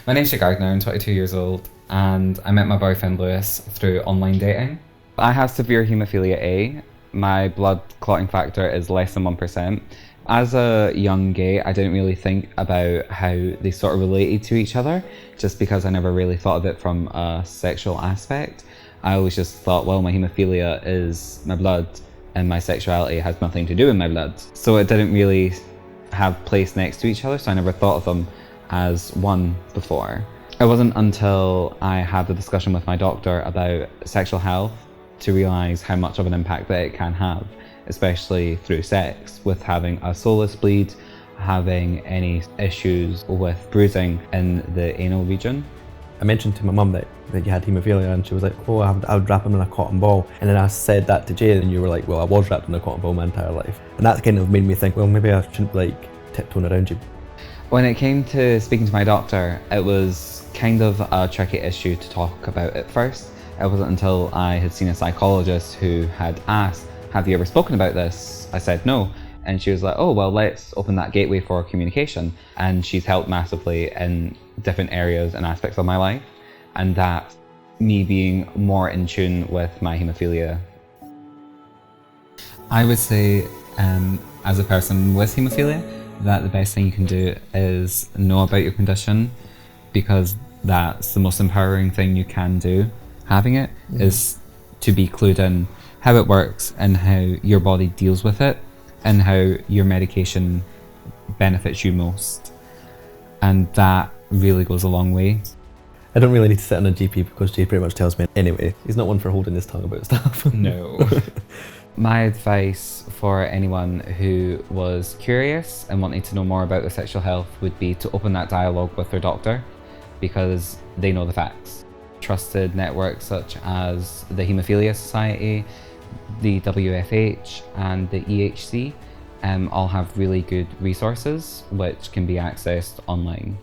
My name's Gardner, I'm 22 years old, and I met my boyfriend Lewis through online dating. I have severe haemophilia A. My blood clotting factor is less than 1%. As a young gay, I didn't really think about how they sort of related to each other, just because I never really thought of it from a sexual aspect. I always just thought, well, my haemophilia is my blood, and my sexuality has nothing to do with my blood. So it didn't really have place next to each other, so I never thought of them as one before. It wasn't until I had the discussion with my doctor about sexual health to realise how much of an impact that it can have, especially through sex, with having a solus bleed, having any issues with bruising in the anal region. I mentioned to my mum that you had haemophilia, and she was like, oh, I would wrap him in a cotton ball. And then I said that to Jay, and you were like, well, I was wrapped in a cotton ball my entire life. And that kind of made me think, well, maybe I shouldn't tiptoeing around you. When it came to speaking to my doctor, it was kind of a tricky issue to talk about at first. It wasn't until I had seen a psychologist who had asked, have you ever spoken about this? I said no. And she was like, oh, well, let's open that gateway for communication. And she's helped massively in different areas and aspects of my life. And that me being more in tune with my haemophilia. I would say, as a person with haemophilia, that the best thing you can do is know about your condition, because that's the most empowering thing you can do. Having it is to be clued in how it works and how your body deals with it and how your medication benefits you most. And that really goes a long way. I don't really need to sit on a GP because Jay pretty much tells me anyway. He's not one for holding his tongue about stuff. No. My advice for anyone who was curious and wanting to know more about their sexual health would be to open that dialogue with their doctor, because they know the facts. Trusted networks such as the Haemophilia Society, the WFH and the EHC all have really good resources which can be accessed online.